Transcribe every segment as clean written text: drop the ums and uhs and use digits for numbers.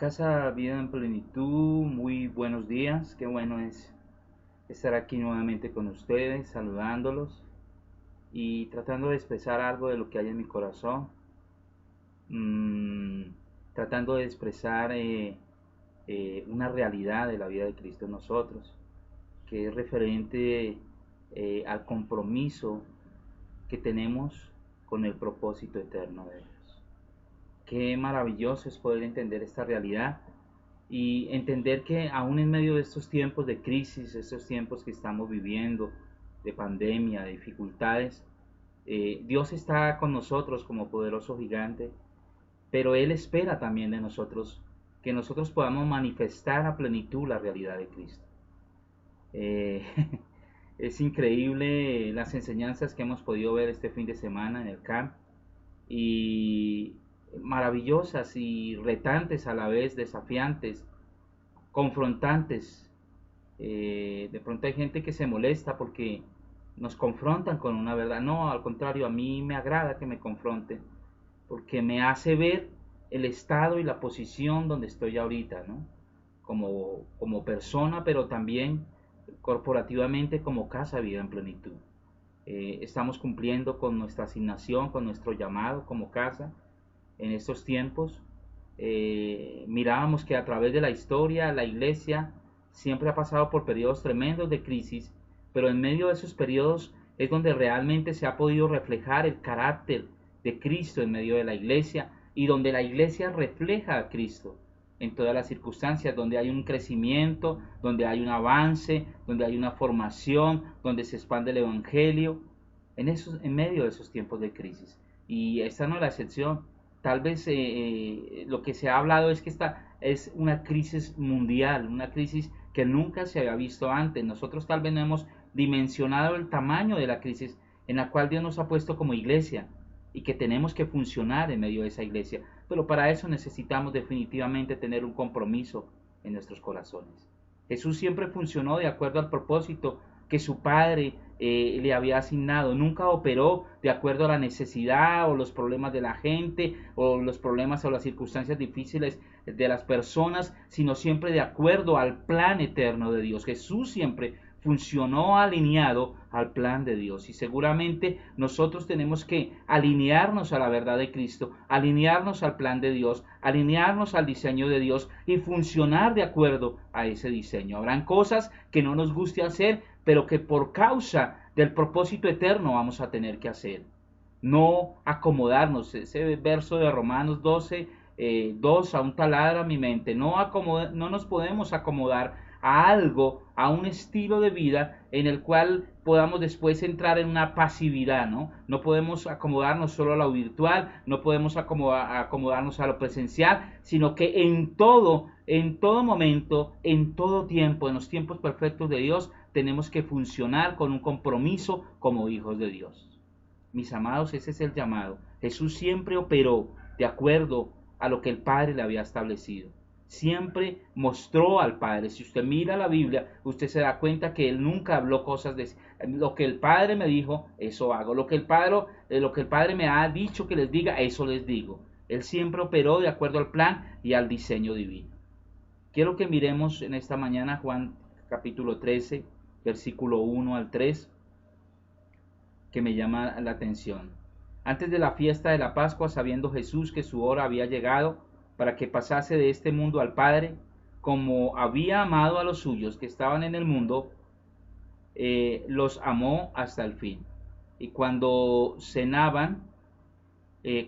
Casa Vida en Plenitud, muy buenos días, qué bueno es estar aquí nuevamente con ustedes, saludándolos y tratando de expresar algo de lo que hay en mi corazón, mm, tratando de expresar una realidad de la vida de Cristo en nosotros, que es referente al compromiso que tenemos con el propósito eterno de Dios. Qué maravilloso es poder entender esta realidad y entender que aún en medio de estos tiempos de crisis, estos tiempos que estamos viviendo, de pandemia, de dificultades, Dios está con nosotros como poderoso gigante, pero Él espera también de nosotros que nosotros podamos manifestar a plenitud la realidad de Cristo. Eh, es increíble las enseñanzas que hemos podido ver este fin de semana en el camp y maravillosas y retantes a la vez, desafiantes, confrontantes. De pronto hay gente que se molesta porque nos confrontan con una verdad. No, al contrario, a mí me agrada que me confronten porque me hace ver el estado y la posición donde estoy ahorita, ¿no? Como persona, pero también corporativamente como Casa Vida en Plenitud. Estamos cumpliendo con nuestra asignación, con nuestro llamado como casa en estos tiempos. Mirábamos que a través de la historia la iglesia siempre ha pasado por periodos tremendos de crisis, pero en medio de esos periodos es donde realmente se ha podido reflejar el carácter de Cristo en medio de la iglesia y donde la iglesia refleja a Cristo en todas las circunstancias, donde hay un crecimiento, donde hay un avance, donde hay una formación, donde se expande el evangelio, en medio de esos tiempos de crisis. Y esta no es la excepción. Tal vez lo que se ha hablado es que esta es una crisis mundial, una crisis que nunca se había visto antes. Nosotros tal vez no hemos dimensionado el tamaño de la crisis en la cual Dios nos ha puesto como iglesia y que tenemos que funcionar en medio de esa iglesia. Pero para eso necesitamos definitivamente tener un compromiso en nuestros corazones. Jesús siempre funcionó de acuerdo al propósito que su Padre le había asignado. Nunca operó de acuerdo a la necesidad o los problemas de la gente o los problemas o las circunstancias difíciles de las personas, sino siempre de acuerdo al plan eterno de Dios. Jesús siempre funcionó alineado al plan de Dios y seguramente nosotros tenemos que alinearnos a la verdad de Cristo, alinearnos al plan de Dios, alinearnos al diseño de Dios y funcionar de acuerdo a ese diseño. Habrán cosas que no nos guste hacer, pero que por causa del propósito eterno vamos a tener que hacer. No acomodarnos, ese verso de Romanos 12, 2 aún taladra mi mente, no nos podemos acomodar a algo, a un estilo de vida en el cual podamos después entrar en una pasividad, ¿no? No podemos acomodarnos solo a lo virtual, no podemos acomodarnos a lo presencial, sino que en todo momento, en todo tiempo, en los tiempos perfectos de Dios, tenemos que funcionar con un compromiso como hijos de Dios. Mis amados, ese es el llamado. Jesús siempre operó de acuerdo a lo que el Padre le había establecido. Siempre mostró al Padre. Si usted mira la Biblia, usted se da cuenta que él nunca habló cosas de lo que el Padre me dijo, eso hago. Lo que el Padre me ha dicho que les diga, eso les digo. Él siempre operó de acuerdo al plan y al diseño divino. Quiero que miremos en esta mañana Juan capítulo 13, versículo 1 al 3, que me llama la atención. Antes de la fiesta de la Pascua, sabiendo Jesús que su hora había llegado para que pasase de este mundo al Padre, como había amado a los suyos que estaban en el mundo, los amó hasta el fin. Y cuando cenaban,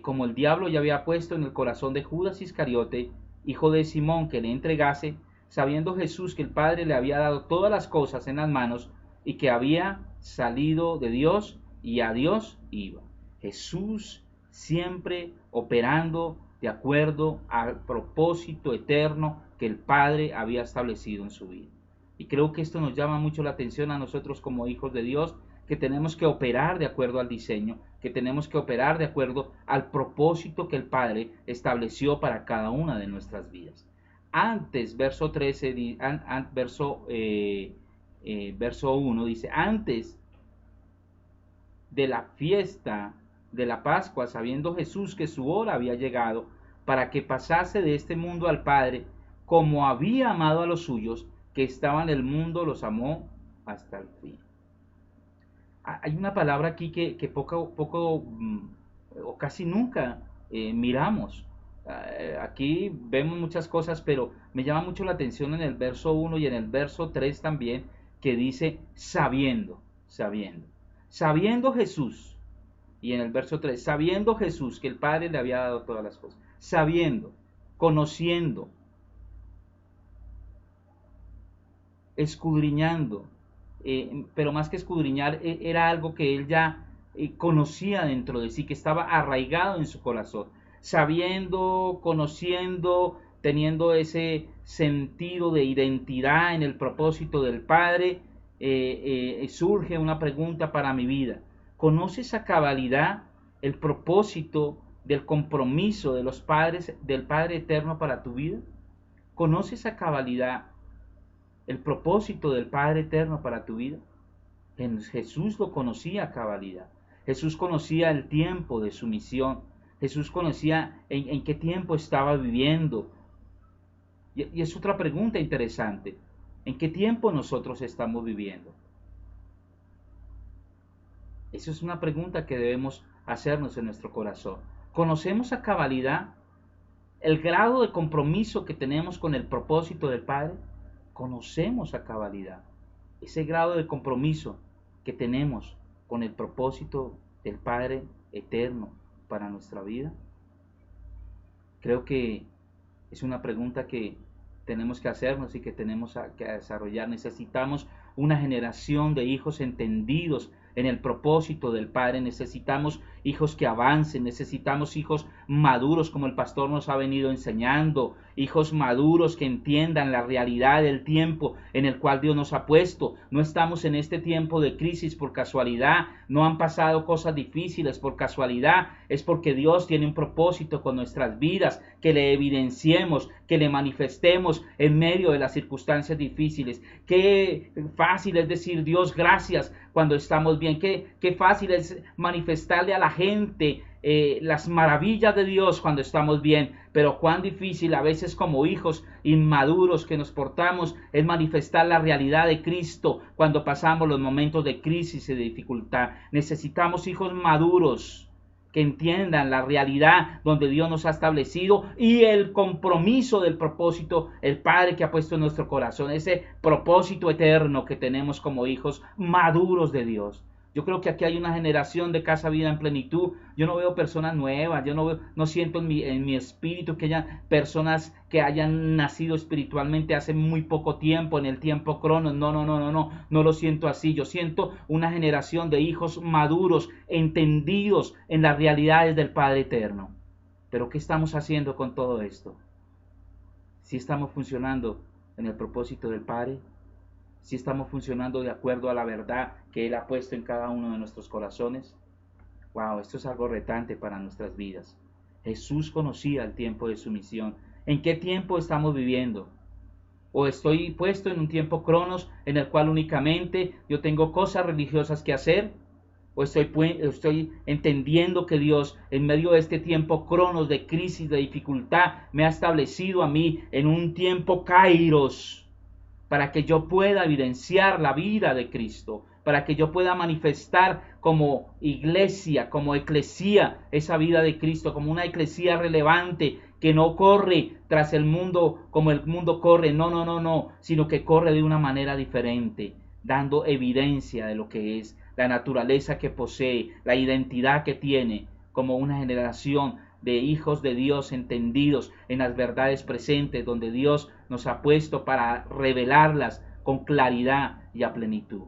como el diablo ya había puesto en el corazón de Judas Iscariote, hijo de Simón, que le entregase, sabiendo Jesús que el Padre le había dado todas las cosas en las manos y que había salido de Dios y a Dios iba. Jesús siempre operando de acuerdo al propósito eterno que el Padre había establecido en su vida. Y creo que esto nos llama mucho la atención a nosotros como hijos de Dios, que tenemos que operar de acuerdo al diseño, que tenemos que operar de acuerdo al propósito que el Padre estableció para cada una de nuestras vidas. Antes, verso 13, verso 1 dice, antes de la fiesta de la Pascua, sabiendo Jesús que su hora había llegado para que pasase de este mundo al Padre, como había amado a los suyos que estaban en el mundo, los amó hasta el fin. Hay una palabra aquí que poco o casi nunca miramos. Aquí vemos muchas cosas, pero me llama mucho la atención en el verso 1 y en el verso 3 también, que dice sabiendo, sabiendo. Sabiendo Jesús, y en el verso 3, sabiendo Jesús que el Padre le había dado todas las cosas. Sabiendo, conociendo, escudriñando, pero más que escudriñar, era algo que él ya conocía dentro de sí, que estaba arraigado en su corazón, sabiendo, conociendo, teniendo ese sentido de identidad en el propósito del Padre. Surge una pregunta para mi vida: ¿conoces a cabalidad el propósito del compromiso de los padres, del Padre eterno para tu vida? ¿Conoces a cabalidad el propósito del Padre eterno para tu vida? Jesús lo conocía a cabalidad. Jesús conocía el tiempo de su misión. Jesús conocía en qué tiempo estaba viviendo. Y es otra pregunta interesante: ¿en qué tiempo nosotros estamos viviendo? Esa es una pregunta que debemos hacernos en nuestro corazón. ¿Conocemos a cabalidad el grado de compromiso que tenemos con el propósito del Padre? Conocemos a cabalidad ese grado de compromiso que tenemos con el propósito del Padre eterno para nuestra vida. Creo que es una pregunta que tenemos que hacernos y que tenemos que desarrollar. Necesitamos una generación de hijos entendidos en el propósito del Padre. Necesitamos hijos que avancen, necesitamos hijos maduros, como el pastor nos ha venido enseñando, hijos maduros que entiendan la realidad del tiempo en el cual Dios nos ha puesto. No estamos en este tiempo de crisis por casualidad, no han pasado cosas difíciles por casualidad, es porque Dios tiene un propósito con nuestras vidas, que le evidenciemos, que le manifestemos en medio de las circunstancias difíciles. Qué fácil es decir Dios gracias cuando estamos bien, qué fácil es manifestarle a la gente las maravillas de Dios cuando estamos bien, pero cuán difícil a veces como hijos inmaduros que nos portamos es manifestar la realidad de Cristo cuando pasamos los momentos de crisis y de dificultad. Necesitamos hijos maduros que entiendan la realidad donde Dios nos ha establecido y el compromiso del propósito, el Padre que ha puesto en nuestro corazón, ese propósito eterno que tenemos como hijos maduros de Dios. Yo creo que aquí hay una generación de Casa Vida en Plenitud. Yo no veo personas nuevas, yo no siento en mi espíritu que haya personas que hayan nacido espiritualmente hace muy poco tiempo, en el tiempo Cronos. No lo siento así. Yo siento una generación de hijos maduros, entendidos en las realidades del Padre Eterno. Pero ¿qué estamos haciendo con todo esto? ¿Sí estamos funcionando en el propósito del Padre? ¿Si estamos funcionando de acuerdo a la verdad que Él ha puesto en cada uno de nuestros corazones? Wow, esto es algo retante para nuestras vidas. Jesús conocía el tiempo de su misión. ¿En qué tiempo estamos viviendo? ¿O estoy puesto en un tiempo Cronos en el cual únicamente yo tengo cosas religiosas que hacer? ¿O estoy entendiendo que Dios en medio de este tiempo Cronos de crisis, de dificultad, me ha establecido a mí en un tiempo Kairos, para que yo pueda evidenciar la vida de Cristo, para que yo pueda manifestar como iglesia, como eclesía, esa vida de Cristo, como una eclesía relevante, que no corre tras el mundo como el mundo corre, no, sino que corre de una manera diferente, dando evidencia de lo que es, la naturaleza que posee, la identidad que tiene, como una generación de hijos de Dios entendidos en las verdades presentes, donde Dios nos ha puesto para revelarlas con claridad y a plenitud.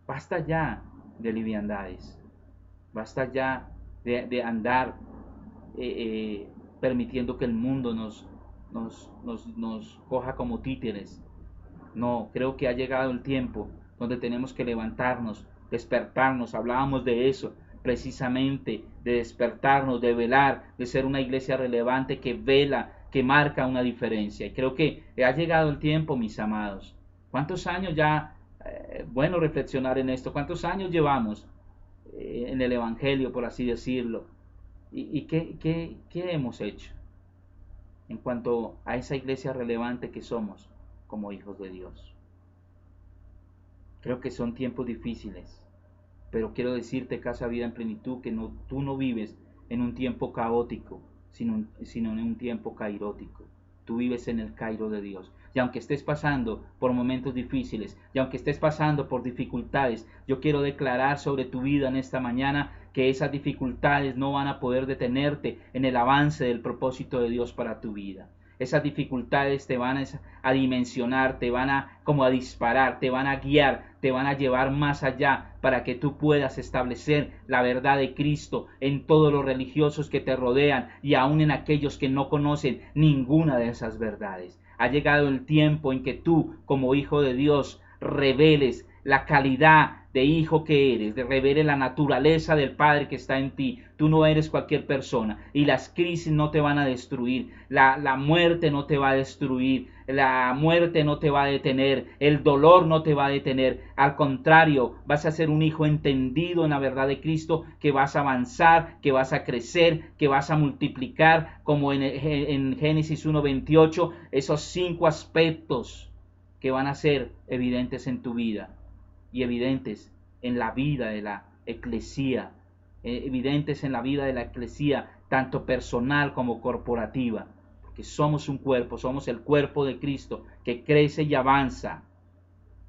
Basta ya de liviandades, basta ya de andar permitiendo que el mundo nos coja como títeres. No, creo que ha llegado el tiempo donde tenemos que levantarnos, despertarnos. Hablábamos de eso precisamente, de despertarnos, de velar, de ser una iglesia relevante que vela, que marca una diferencia. Y creo que ha llegado el tiempo, mis amados. ¿Cuántos años ya, bueno, reflexionar en esto? ¿Cuántos años llevamos en el Evangelio, por así decirlo? ¿Y qué hemos hecho? en cuanto a esa iglesia relevante que somos como hijos de Dios. Creo que son tiempos difíciles, pero quiero decirte, Casa Vida en Plenitud, que tú no vives en un tiempo caótico, sino en un tiempo cairótico. Tú vives en el Cairo de Dios. Y aunque estés pasando por momentos difíciles, y aunque estés pasando por dificultades, yo quiero declarar sobre tu vida en esta mañana que esas dificultades no van a poder detenerte en el avance del propósito de Dios para tu vida. Esas dificultades te van a dimensionar, te van a como a disparar, te van a guiar, te van a llevar más allá para que tú puedas establecer la verdad de Cristo en todos los religiosos que te rodean y aún en aquellos que no conocen ninguna de esas verdades. Ha llegado el tiempo en que tú, como hijo de Dios, reveles la calidad de hijo que eres, de revele la naturaleza del Padre que está en ti. Tú no eres cualquier persona y las crisis no te van a destruir, la muerte no te va a destruir, la muerte no te va a detener, el dolor no te va a detener. Al contrario, vas a ser un hijo entendido en la verdad de Cristo, que vas a avanzar, que vas a crecer, que vas a multiplicar, como en Génesis 1:28, esos 5 aspectos que van a ser evidentes en tu vida y evidentes en la vida de la eclesía, tanto personal como corporativa, porque somos un cuerpo, somos el cuerpo de Cristo que crece y avanza.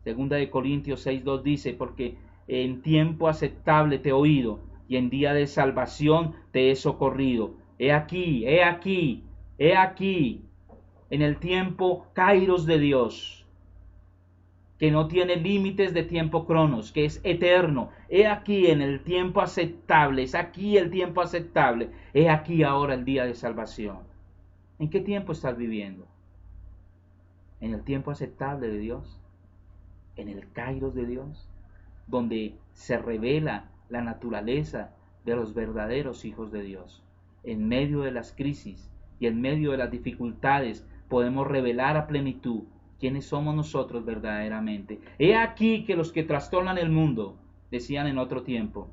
Segunda de Corintios 6:2 dice, porque en tiempo aceptable te he oído y en día de salvación te he socorrido. He aquí, en el tiempo kairos de Dios, que no tiene límites de tiempo cronos, que es eterno. He aquí en el tiempo aceptable, es aquí el tiempo aceptable. He aquí ahora el día de salvación. ¿En qué tiempo estás viviendo? ¿En el tiempo aceptable de Dios? ¿En el kairos de Dios? Donde se revela la naturaleza de los verdaderos hijos de Dios. En medio de las crisis y en medio de las dificultades podemos revelar a plenitud quiénes somos nosotros verdaderamente. He aquí que los que trastornan el mundo, decían en otro tiempo,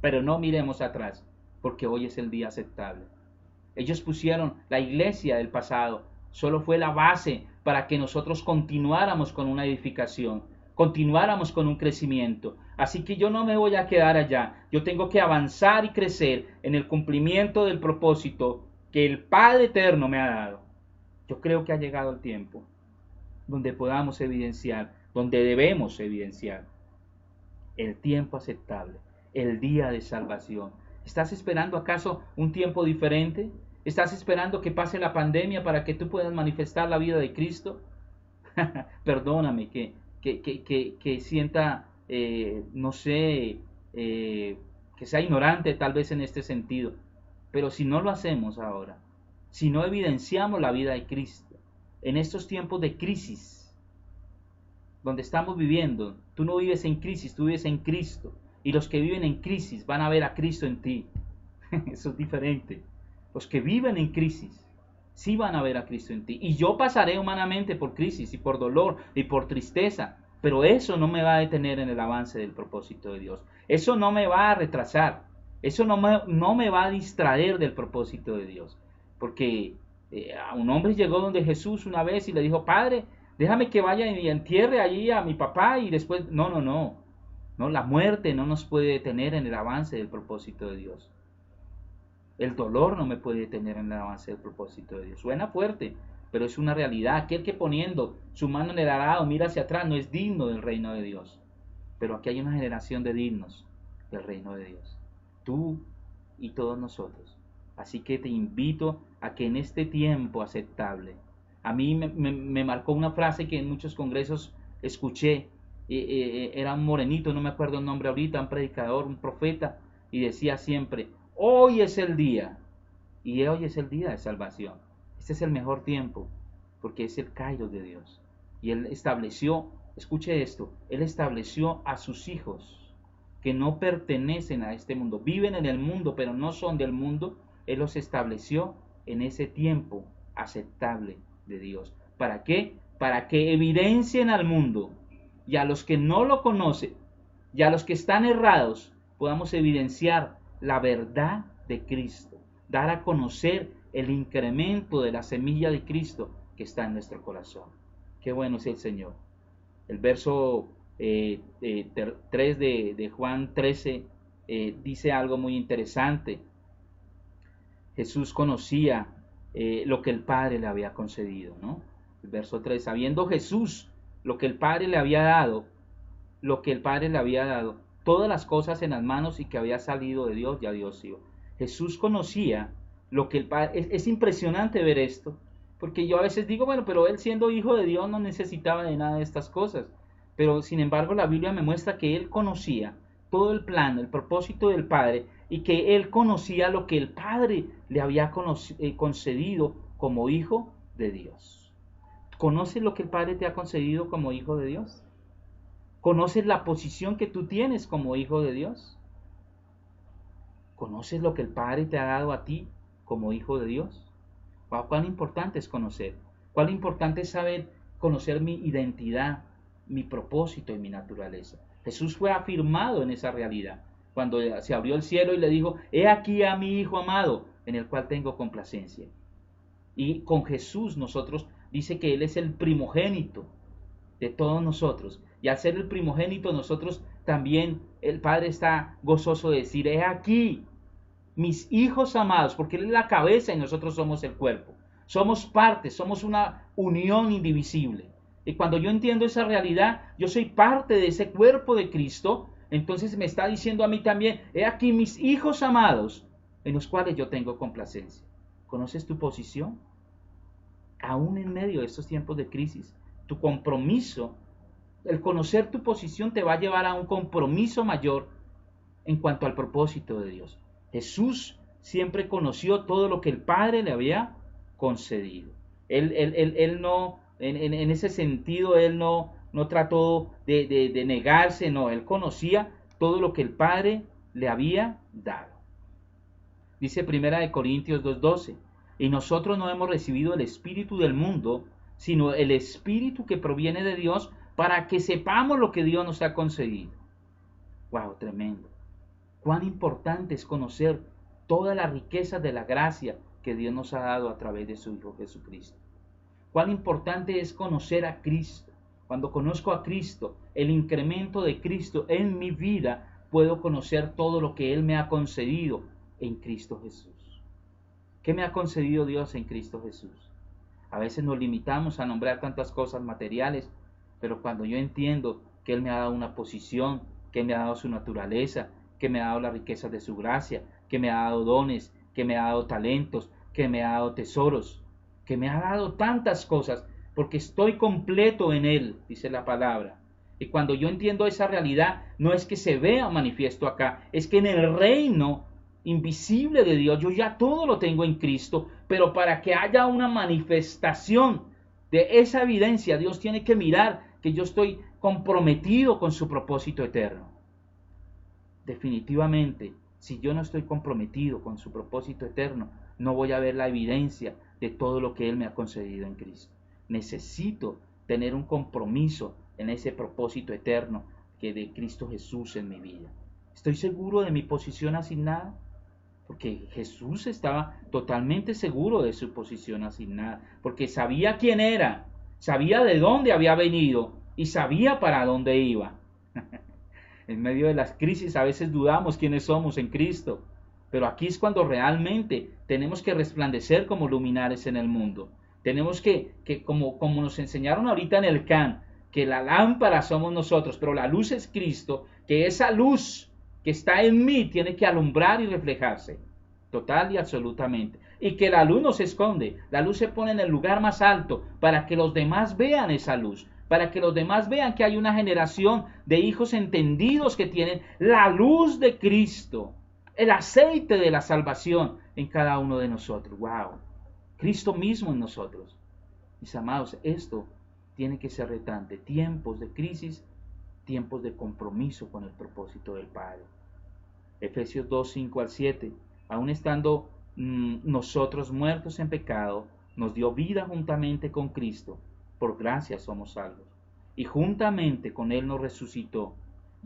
pero no miremos atrás, porque hoy es el día aceptable. Ellos pusieron la iglesia del pasado, solo fue la base para que nosotros continuáramos con una edificación, continuáramos con un crecimiento. Así que yo no me voy a quedar allá, yo tengo que avanzar y crecer en el cumplimiento del propósito que el Padre Eterno me ha dado. Yo creo que ha llegado el tiempo donde podamos evidenciar, donde debemos evidenciar el tiempo aceptable, el día de salvación. ¿Estás esperando acaso un tiempo diferente? ¿Estás esperando que pase la pandemia para que tú puedas manifestar la vida de Cristo? Perdóname que sienta, no sé, que sea ignorante tal vez en este sentido, pero si no lo hacemos ahora, si no evidenciamos la vida de Cristo, en estos tiempos de crisis, donde estamos viviendo, tú no vives en crisis, tú vives en Cristo. Y los que viven en crisis van a ver a Cristo en ti. Eso es diferente. Los que viven en crisis, sí van a ver a Cristo en ti. Y yo pasaré humanamente por crisis y por dolor y por tristeza, pero eso no me va a detener en el avance del propósito de Dios. Eso no me va a retrasar. Eso no me va a distraer del propósito de Dios. Porque un hombre llegó donde Jesús una vez y le dijo, Padre, déjame que vaya y entierre allí a mi papá y después, no, la muerte no nos puede detener en el avance del propósito de Dios. El dolor no me puede detener en el avance del propósito de Dios. Suena fuerte, pero es una realidad. Aquel que poniendo su mano en el arado mira hacia atrás no es digno del reino de Dios. Pero aquí hay una generación de dignos del reino de Dios. Tú y todos nosotros. Así que te invito a que en este tiempo aceptable, a mí me marcó una frase que en muchos congresos escuché, era un morenito, no me acuerdo el nombre ahorita, un predicador, un profeta, y decía siempre, hoy es el día, y hoy es el día de salvación. Este es el mejor tiempo, porque es el kairos de Dios. Y Él estableció, escuche esto, Él estableció a sus hijos, que no pertenecen a este mundo, viven en el mundo, pero no son del mundo. Él los estableció en ese tiempo aceptable de Dios. ¿Para qué? Para que evidencien al mundo y a los que no lo conocen y a los que están errados, podamos evidenciar la verdad de Cristo, dar a conocer el incremento de la semilla de Cristo que está en nuestro corazón. Qué bueno es el Señor. El verso 3 de Juan 13 dice algo muy interesante. Jesús conocía lo que el Padre le había concedido, ¿no? El verso 3, sabiendo Jesús lo que el Padre le había dado, todas las cosas en las manos y que había salido de Dios, ya Dios iba. Jesús conocía lo que el Padre... Es impresionante ver esto, porque yo a veces digo, bueno, pero él siendo hijo de Dios no necesitaba de nada de estas cosas. Pero sin embargo la Biblia me muestra que él conocía todo el plan, el propósito del Padre, y que él conocía lo que el Padre le había concedido como hijo de Dios. ¿Conoces lo que el Padre te ha concedido como hijo de Dios? ¿Conoces la posición que tú tienes como hijo de Dios? ¿Conoces lo que el Padre te ha dado a ti como hijo de Dios? ¿Cuán importante es conocer? ¿Cuán importante es saber, conocer mi identidad, mi propósito y mi naturaleza? Jesús fue afirmado en esa realidad cuando se abrió el cielo y le dijo, he aquí a mi Hijo amado, en el cual tengo complacencia. Y con Jesús nosotros, dice que Él es el primogénito de todos nosotros. Y al ser el primogénito nosotros también, el Padre está gozoso de decir, he aquí mis hijos amados, porque Él es la cabeza y nosotros somos el cuerpo. Somos parte, somos una unión indivisible. Y cuando yo entiendo esa realidad, yo soy parte de ese cuerpo de Cristo, entonces me está diciendo a mí también, he aquí mis hijos amados, en los cuales yo tengo complacencia. ¿Conoces tu posición? Aún en medio de estos tiempos de crisis, tu compromiso, el conocer tu posición te va a llevar a un compromiso mayor en cuanto al propósito de Dios. Jesús siempre conoció todo lo que el Padre le había concedido. Él no, en ese sentido, él no trató de negarse, no, él conocía todo lo que el Padre le había dado. Dice 1 Corintios 2:12, y nosotros no hemos recibido el espíritu del mundo, sino el espíritu que proviene de Dios, para que sepamos lo que Dios nos ha concedido. Wow, tremendo. Cuán importante es conocer toda la riqueza de la gracia que Dios nos ha dado a través de su Hijo Jesucristo. Cuán importante es conocer a Cristo. Cuando conozco a Cristo, el incremento de Cristo en mi vida, puedo conocer todo lo que Él me ha concedido en Cristo Jesús. ¿Qué me ha concedido Dios en Cristo Jesús? A veces nos limitamos a nombrar tantas cosas materiales, pero cuando yo entiendo que Él me ha dado una posición, que me ha dado su naturaleza, que me ha dado la riqueza de su gracia, que me ha dado dones, que me ha dado talentos, que me ha dado tesoros, que me ha dado tantas cosas, porque estoy completo en Él, dice la palabra. Y cuando yo entiendo esa realidad, no es que se vea manifiesto acá, es que en el reino invisible de Dios, yo ya todo lo tengo en Cristo, pero para que haya una manifestación de esa evidencia, Dios tiene que mirar que yo estoy comprometido con su propósito eterno. Definitivamente, si yo no estoy comprometido con su propósito eterno, no voy a ver la evidencia de todo lo que Él me ha concedido en Cristo. Necesito tener un compromiso en ese propósito eterno que de Cristo Jesús en mi vida. ¿Estoy seguro de mi posición asignada? Porque Jesús estaba totalmente seguro de su posición asignada, porque sabía quién era, sabía de dónde había venido y sabía para dónde iba. En medio de las crisis a veces dudamos quiénes somos en Cristo, pero aquí es cuando realmente tenemos que resplandecer como luminares en el mundo. Tenemos que como nos enseñaron ahorita en el CAN, que la lámpara somos nosotros, pero la luz es Cristo, que esa luz que está en mí tiene que alumbrar y reflejarse, total y absolutamente. Y que la luz no se esconde, la luz se pone en el lugar más alto para que los demás vean esa luz, para que los demás vean que hay una generación de hijos entendidos que tienen la luz de Cristo, el aceite de la salvación en cada uno de nosotros. ¡Wow! Cristo mismo en nosotros. Mis amados, esto tiene que ser retante. Tiempos de crisis, tiempos de compromiso con el propósito del Padre. Efesios 2, 5 al 7. Aun estando nosotros muertos en pecado, nos dio vida juntamente con Cristo. Por gracia somos salvos. Y juntamente con Él nos resucitó.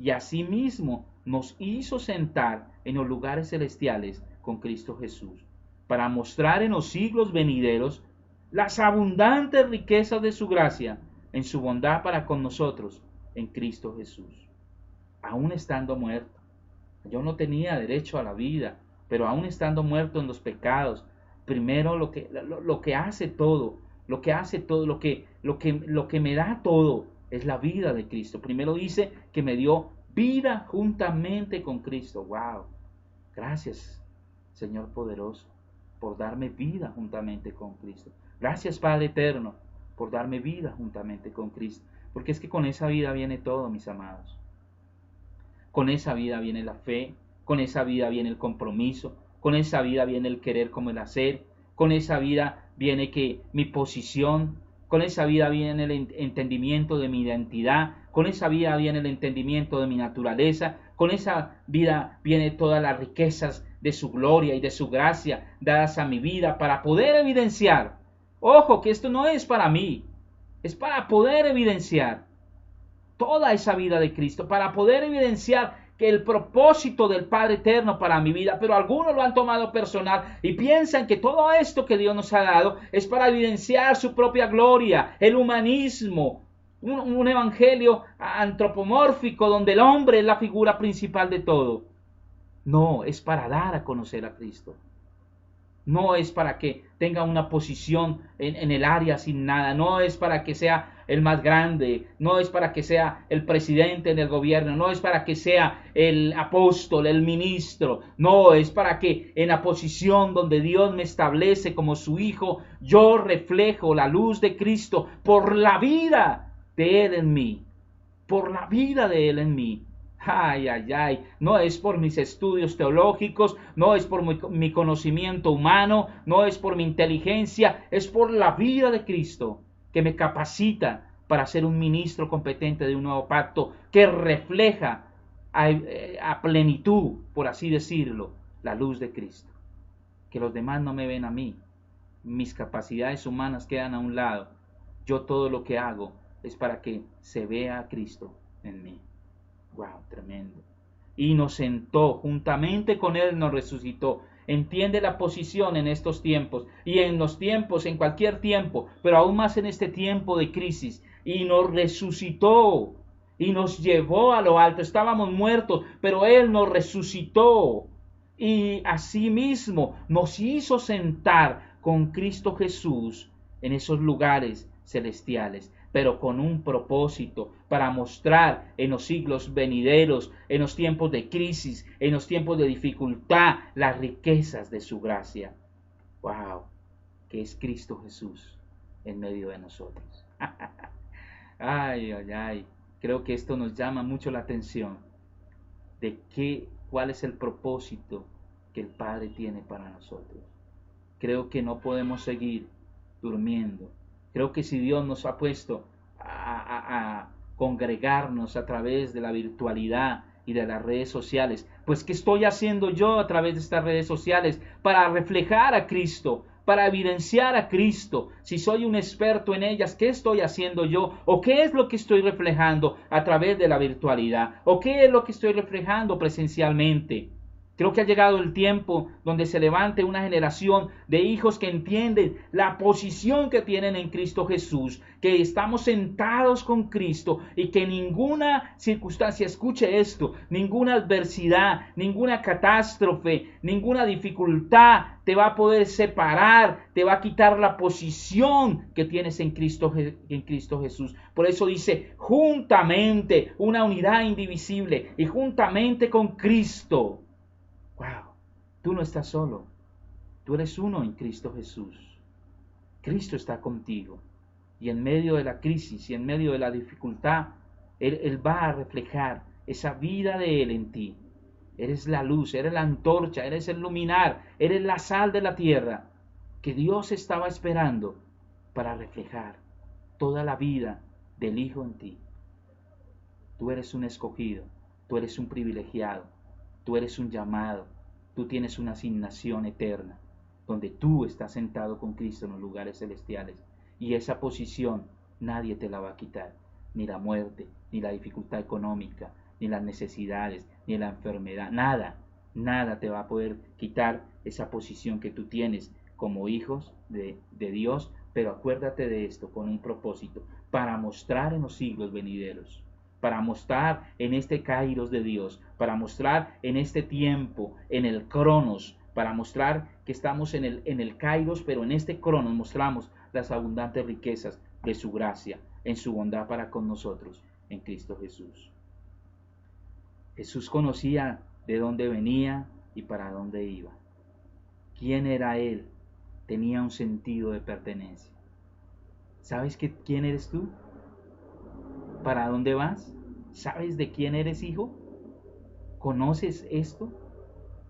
Y asimismo nos hizo sentar en los lugares celestiales con Cristo Jesús, para mostrar en los siglos venideros las abundantes riquezas de su gracia en su bondad para con nosotros en Cristo Jesús. Aún estando muerto, yo no tenía derecho a la vida, pero aún estando muerto en los pecados, primero lo que hace todo, lo que me da todo es la vida de Cristo. Primero dice que me dio vida juntamente con Cristo. ¡Wow! Gracias, Señor poderoso, por darme vida juntamente con Cristo. Gracias, Padre eterno, por darme vida juntamente con Cristo. Porque es que con esa vida viene todo, mis amados. Con esa vida viene la fe, con esa vida viene el compromiso, con esa vida viene el querer como el hacer, con esa vida viene que mi posición, con esa vida viene el entendimiento de mi identidad, con esa vida viene el entendimiento de mi naturaleza, con esa vida viene todas las riquezas de su gloria y de su gracia dadas a mi vida para poder evidenciar. Ojo, que esto no es para mí, es para poder evidenciar toda esa vida de Cristo, para poder evidenciar que el propósito del Padre eterno para mi vida, pero algunos lo han tomado personal y piensan que todo esto que Dios nos ha dado es para evidenciar su propia gloria, el humanismo, un evangelio antropomórfico donde el hombre es la figura principal de todo. No, es para dar a conocer a Cristo. No es para que tenga una posición en el área sin nada, no es para que sea el más grande, no es para que sea el presidente en el gobierno, no es para que sea el apóstol, el ministro, no, es para que en la posición donde Dios me establece como su hijo, yo reflejo la luz de Cristo por la vida de Él en mí, por la vida de Él en mí. Ay, ay, ay, no es por mis estudios teológicos, no es por mi conocimiento humano, no es por mi inteligencia, es por la vida de Cristo que me capacita para ser un ministro competente de un nuevo pacto que refleja a plenitud, por así decirlo, la luz de Cristo. Que los demás no me ven a mí, mis capacidades humanas quedan a un lado, yo todo lo que hago es para que se vea a Cristo en mí. Wow, tremendo. Y nos sentó, juntamente con Él nos resucitó. Entiende la posición en estos tiempos y en los tiempos, en cualquier tiempo, pero aún más en este tiempo de crisis. Y nos resucitó y nos llevó a lo alto. Estábamos muertos, pero Él nos resucitó. Y asimismo nos hizo sentar con Cristo Jesús en esos lugares celestiales, pero con un propósito, para mostrar en los siglos venideros, en los tiempos de crisis, en los tiempos de dificultad, las riquezas de su gracia. ¡Wow! Que es Cristo Jesús en medio de nosotros. Ay, ay, ay. Creo que esto nos llama mucho la atención de cuál es el propósito que el Padre tiene para nosotros. Creo que no podemos seguir durmiendo. Creo que si Dios nos ha puesto a congregarnos a través de la virtualidad y de las redes sociales, pues ¿qué estoy haciendo yo a través de estas redes sociales para reflejar a Cristo, para evidenciar a Cristo? Si soy un experto en ellas, ¿qué estoy haciendo yo? ¿O qué es lo que estoy reflejando a través de la virtualidad? ¿O qué es lo que estoy reflejando presencialmente? Creo que ha llegado el tiempo donde se levante una generación de hijos que entienden la posición que tienen en Cristo Jesús, que estamos sentados con Cristo y que ninguna circunstancia, escuche esto, ninguna adversidad, ninguna catástrofe, ninguna dificultad te va a poder separar, te va a quitar la posición que tienes en Cristo Jesús. Por eso dice, juntamente, una unidad indivisible y juntamente con Cristo. Wow, tú no estás solo, tú eres uno en Cristo Jesús. Cristo está contigo y en medio de la crisis y en medio de la dificultad, Él va a reflejar esa vida de Él en ti. Eres la luz, eres la antorcha, eres el luminar, eres la sal de la tierra que Dios estaba esperando para reflejar toda la vida del Hijo en ti. Tú eres un escogido, tú eres un privilegiado, tú eres un llamado, tú tienes una asignación eterna, donde tú estás sentado con Cristo en los lugares celestiales, y esa posición nadie te la va a quitar, ni la muerte, ni la dificultad económica, ni las necesidades, ni la enfermedad, nada te va a poder quitar esa posición que tú tienes como hijos de Dios, pero acuérdate de esto con un propósito, para mostrar en los siglos venideros, para mostrar en este Kairos de Dios, para mostrar en este tiempo, en el Cronos, para mostrar que estamos en el Kairos, pero en este Cronos mostramos las abundantes riquezas de su gracia, en su bondad para con nosotros, en Cristo Jesús. Jesús conocía de dónde venía y para dónde iba. ¿Quién era Él? Tenía un sentido de pertenencia. ¿Sabes quién eres tú? ¿Para dónde vas? ¿Sabes de quién eres hijo? ¿Conoces esto?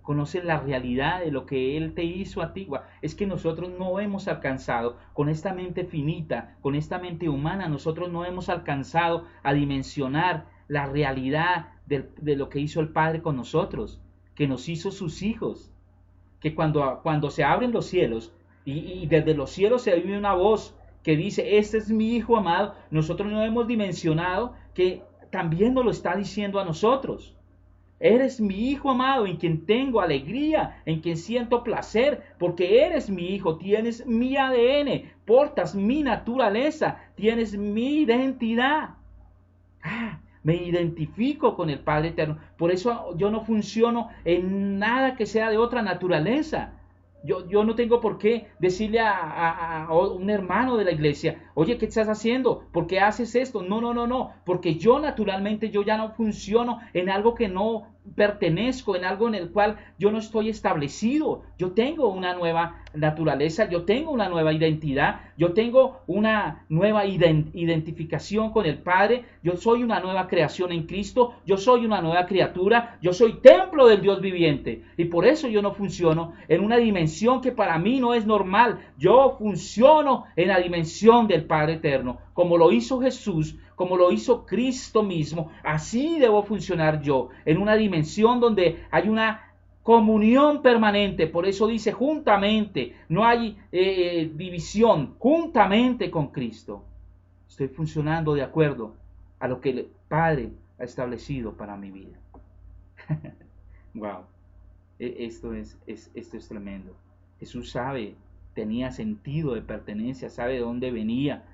¿Conoces la realidad de lo que Él te hizo a ti? Es que nosotros no hemos alcanzado, con esta mente finita, con esta mente humana, nosotros no hemos alcanzado a dimensionar la realidad de lo que hizo el Padre con nosotros, que nos hizo sus hijos, que cuando se abren los cielos y desde los cielos se oye una voz que dice, este es mi Hijo amado, nosotros no hemos dimensionado que también nos lo está diciendo a nosotros. Eres mi Hijo amado, en quien tengo alegría, en quien siento placer, porque eres mi Hijo, tienes mi ADN, portas mi naturaleza, tienes mi identidad. Me identifico con el Padre Eterno. Por eso yo no funciono en nada que sea de otra naturaleza. Yo no tengo por qué decirle a un hermano de la iglesia, oye, ¿qué estás haciendo? ¿Por qué haces esto? No, porque yo naturalmente yo ya no funciono en algo que no pertenezco, en algo en el cual yo no estoy establecido. Yo tengo una nueva naturaleza, yo tengo una nueva identidad, yo tengo una nueva identificación con el Padre, yo soy una nueva creación en Cristo, yo soy una nueva criatura, yo soy templo del Dios viviente, y por eso yo no funciono en una dimensión que para mí no es normal. Yo funciono en la dimensión del Padre Eterno, como lo hizo Jesús, como lo hizo Cristo mismo. Así debo funcionar yo, en una dimensión donde hay una comunión permanente. Por eso dice juntamente, no hay división, juntamente con Cristo. Estoy funcionando de acuerdo a lo que el Padre ha establecido para mi vida. Wow, esto es tremendo. Jesús sabe, tenía sentido de pertenencia, sabe de dónde venía.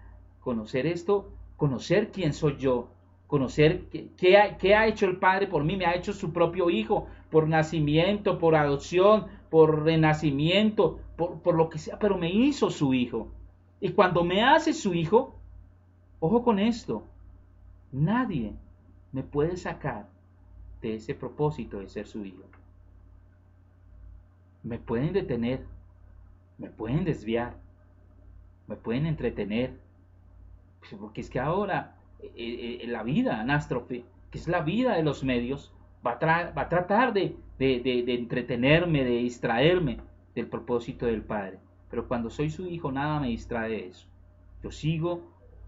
Conocer esto, conocer quién soy yo, conocer qué ha hecho el Padre por mí. Me ha hecho su propio Hijo, por nacimiento, por adopción, por renacimiento, por lo que sea, pero me hizo su Hijo. Y cuando me hace su Hijo, ojo con esto, nadie me puede sacar de ese propósito de ser su Hijo. Me pueden detener, me pueden desviar, me pueden entretener, porque es que ahora la vida, Anástrofe, que es la vida de los medios, va a tratar de entretenerme, de distraerme del propósito del Padre. Pero cuando soy su hijo, nada me distrae de eso. Yo sigo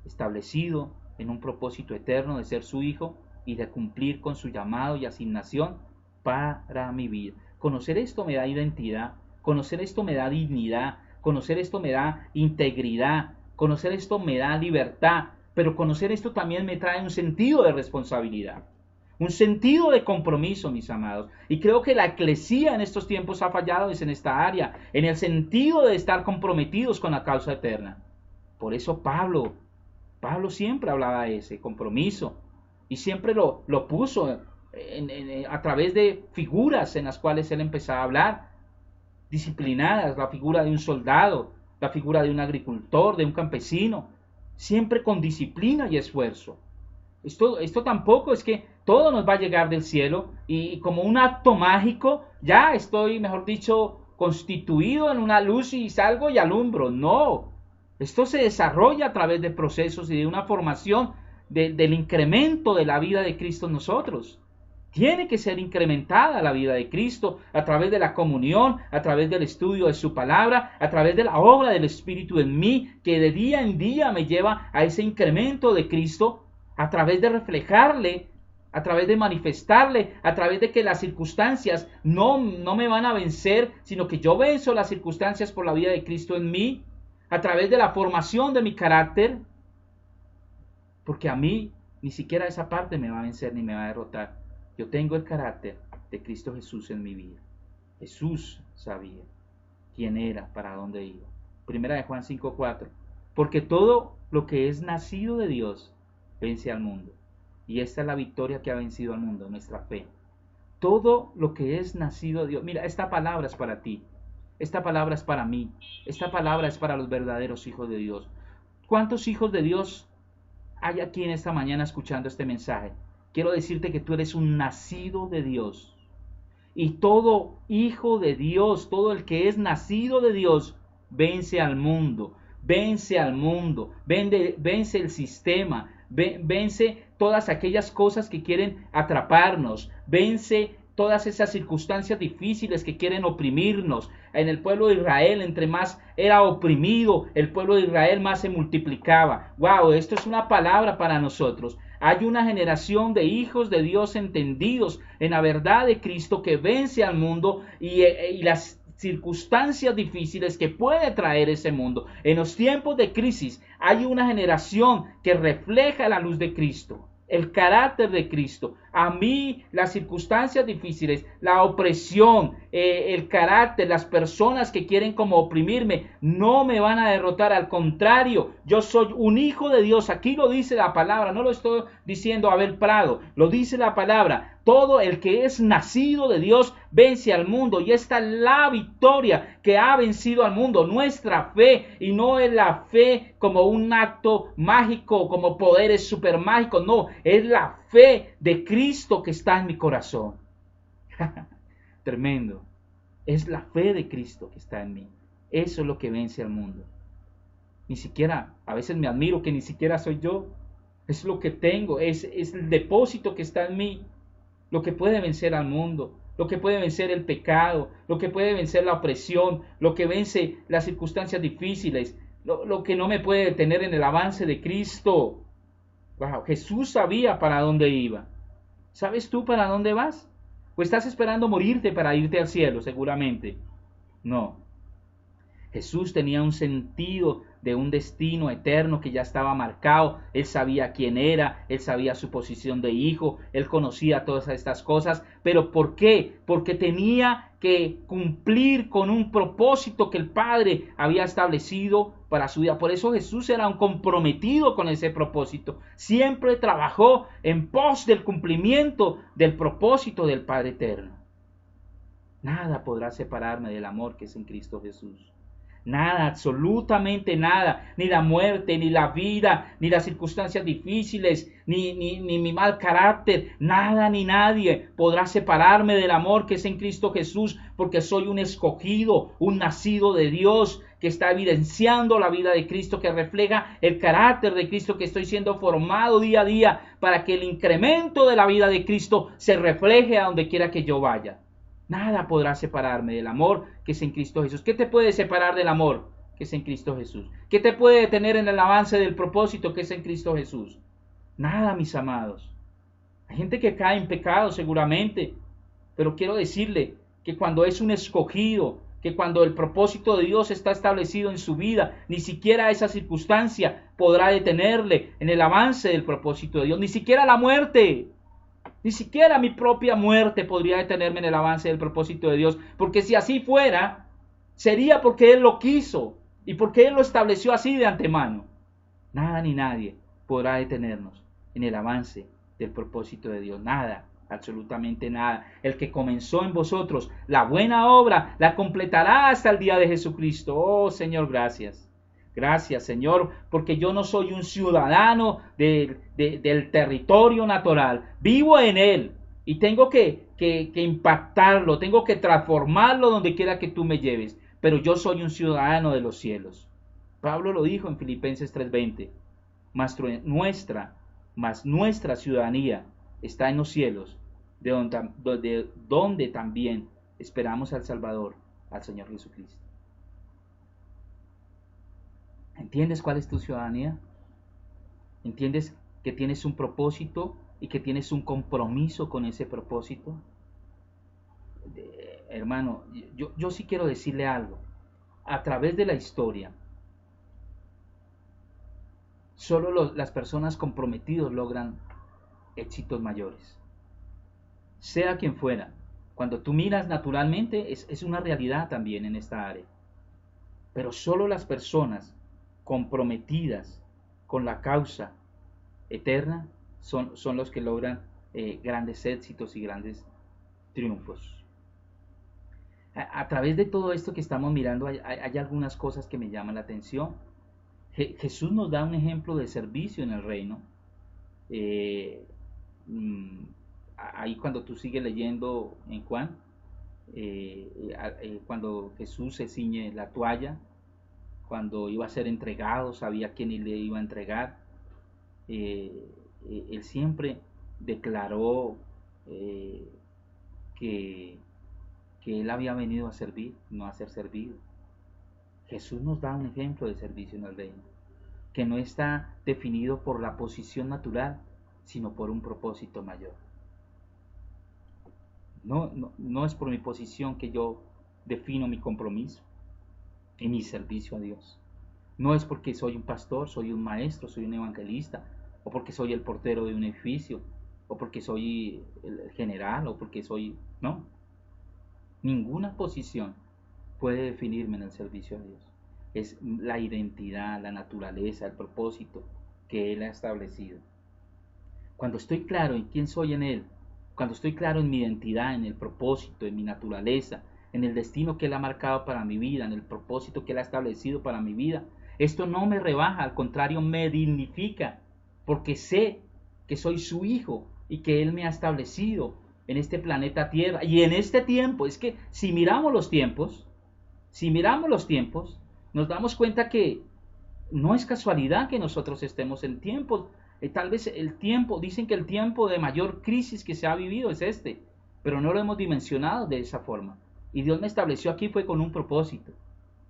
establecido en un propósito eterno de ser su hijo y de cumplir con su llamado y asignación para mi vida. Conocer esto me da identidad, conocer esto me da dignidad, conocer esto me da integridad, conocer esto me da libertad, pero conocer esto también me trae un sentido de responsabilidad, un sentido de compromiso, mis amados. Y creo que la eclesía en estos tiempos ha fallado en esta área, en el sentido de estar comprometidos con la causa eterna. Por eso Pablo siempre hablaba de ese compromiso y siempre lo puso a través de figuras en las cuales él empezaba a hablar, disciplinadas, la figura de un soldado, la figura de un agricultor, de un campesino, siempre con disciplina y esfuerzo. Esto tampoco es que todo nos va a llegar del cielo y como un acto mágico, ya estoy, mejor dicho, constituido en una luz y salgo y alumbro. No, esto se desarrolla a través de procesos y de una formación del incremento de la vida de Cristo en nosotros. Tiene que ser incrementada la vida de Cristo a través de la comunión, a través del estudio de su palabra, a través de la obra del Espíritu en mí, que de día en día me lleva a ese incremento de Cristo, a través de reflejarle, a través de manifestarle, a través de que las circunstancias no me van a vencer, sino que yo venzo las circunstancias por la vida de Cristo en mí, a través de la formación de mi carácter, porque a mí ni siquiera esa parte me va a vencer ni me va a derrotar. Yo tengo el carácter de Cristo Jesús en mi vida. Jesús sabía quién era, para dónde iba. Primera de Juan 5:4. Porque todo lo que es nacido de Dios vence al mundo. Y esta es la victoria que ha vencido al mundo, nuestra fe. Todo lo que es nacido de Dios. Mira, esta palabra es para ti. Esta palabra es para mí. Esta palabra es para los verdaderos hijos de Dios. ¿Cuántos hijos de Dios hay aquí en esta mañana escuchando este mensaje? Quiero decirte que tú eres un nacido de Dios. Y todo hijo de Dios, todo el que es nacido de Dios, vence al mundo, vence al mundo, vence el sistema, vence todas aquellas cosas que quieren atraparnos, vence todas esas circunstancias difíciles que quieren oprimirnos. En el pueblo de Israel, entre más era oprimido, el pueblo de Israel más se multiplicaba. Wow, esto es una palabra para nosotros. Hay una generación de hijos de Dios entendidos en la verdad de Cristo que vence al mundo y las circunstancias difíciles que puede traer ese mundo. En los tiempos de crisis hay una generación que refleja la luz de Cristo, el carácter de Cristo. A mí las circunstancias difíciles, la opresión, el carácter, las personas que quieren como oprimirme, no me van a derrotar. Al contrario, yo soy un hijo de Dios. Aquí lo dice la palabra, no lo estoy diciendo Abel Prado, lo dice la palabra. Todo el que es nacido de Dios vence al mundo, y esta es la victoria que ha vencido al mundo, nuestra fe. Y no es la fe como un acto mágico, como poderes super mágicos, no, es la fe de Cristo que está en mi corazón. Tremendo. Es la fe de Cristo que está en mí. Eso es lo que vence al mundo. Ni siquiera, a veces me admiro que ni siquiera soy yo. Es lo que tengo, es el depósito que está en mí. Lo que puede vencer al mundo, lo que puede vencer el pecado, lo que puede vencer la opresión, lo que vence las circunstancias difíciles, lo que no me puede detener en el avance de Cristo. Wow, Jesús sabía para dónde iba. ¿Sabes tú para dónde vas? ¿O estás esperando morirte para irte al cielo? Seguramente. No. Jesús tenía un sentido de un destino eterno que ya estaba marcado. Él sabía quién era, él sabía su posición de hijo, él conocía todas estas cosas. ¿Pero por qué? Porque tenía que cumplir con un propósito que el Padre había establecido para su vida. Por eso Jesús era un comprometido con ese propósito. Siempre trabajó en pos del cumplimiento del propósito del Padre eterno. Nada podrá separarme del amor que es en Cristo Jesús. Nada, absolutamente nada, ni la muerte, ni la vida, ni las circunstancias difíciles, ni mi mal carácter, nada ni nadie podrá separarme del amor que es en Cristo Jesús, porque soy un escogido, un nacido de Dios, que está evidenciando la vida de Cristo, que refleja el carácter de Cristo, que estoy siendo formado día a día para que el incremento de la vida de Cristo se refleje a donde quiera que yo vaya. Nada podrá separarme del amor que es en Cristo Jesús. ¿Qué te puede separar del amor que es en Cristo Jesús? ¿Qué te puede detener en el avance del propósito que es en Cristo Jesús? Nada, mis amados. Hay gente que cae en pecado seguramente, pero quiero decirle que cuando es un escogido, que cuando el propósito de Dios está establecido en su vida, ni siquiera esa circunstancia podrá detenerle en el avance del propósito de Dios, ni siquiera la muerte. Ni siquiera mi propia muerte podría detenerme en el avance del propósito de Dios, porque si así fuera, sería porque Él lo quiso y porque Él lo estableció así de antemano. Nada ni nadie podrá detenernos en el avance del propósito de Dios. Nada, absolutamente nada. El que comenzó en vosotros la buena obra, la completará hasta el día de Jesucristo. Oh Señor, gracias. Gracias, Señor, porque yo no soy un ciudadano del territorio natural. Vivo en él y tengo que impactarlo, tengo que transformarlo donde quiera que tú me lleves. Pero yo soy un ciudadano de los cielos. Pablo lo dijo en Filipenses 3:20. Mas nuestra ciudadanía está en los cielos, de donde también esperamos al Salvador, al Señor Jesucristo. ¿Entiendes cuál es tu ciudadanía? ¿Entiendes que tienes un propósito y que tienes un compromiso con ese propósito? Hermano, yo sí quiero decirle algo. A través de la historia, solo las personas comprometidas logran éxitos mayores. Sea quien fuera, Cuando tú miras naturalmente, es una realidad también en esta área. Pero solo las personas comprometidas con la causa eterna son los que logran grandes éxitos y grandes triunfos. A través de todo esto que estamos mirando hay algunas cosas que me llaman la atención. Jesús nos da un ejemplo de servicio en el reino. Eh, mm, Ahí cuando tú sigues leyendo en Juan, cuando Jesús se ciñe la toalla, cuando iba a ser entregado, sabía quién le iba a entregar. Él siempre declaró eh, que, que él había venido a servir, no a ser servido. Jesús nos da un ejemplo de servicio en el reino, que no está definido por la posición natural, sino por un propósito mayor. No es por mi posición que yo defino mi compromiso y mi servicio a Dios. No es porque soy un pastor, soy un maestro, soy un evangelista, o porque soy el portero de un edificio, o porque soy el general, o porque soy... No, ninguna posición puede definirme en el servicio a Dios. Es la identidad, la naturaleza, el propósito que Él ha establecido. Cuando estoy claro en quién soy en Él, cuando estoy claro en mi identidad, en el propósito, en mi naturaleza, en el destino que Él ha marcado para mi vida, en el propósito que Él ha establecido para mi vida, esto no me rebaja, al contrario me dignifica, porque sé que soy su hijo y que Él me ha establecido en este planeta Tierra. Y en este tiempo, es que si miramos los tiempos, nos damos cuenta que no es casualidad que nosotros estemos en tiempos. Tal vez el tiempo, dicen que el tiempo de mayor crisis que se ha vivido es este, pero no lo hemos dimensionado de esa forma. Y Dios me estableció aquí fue con un propósito,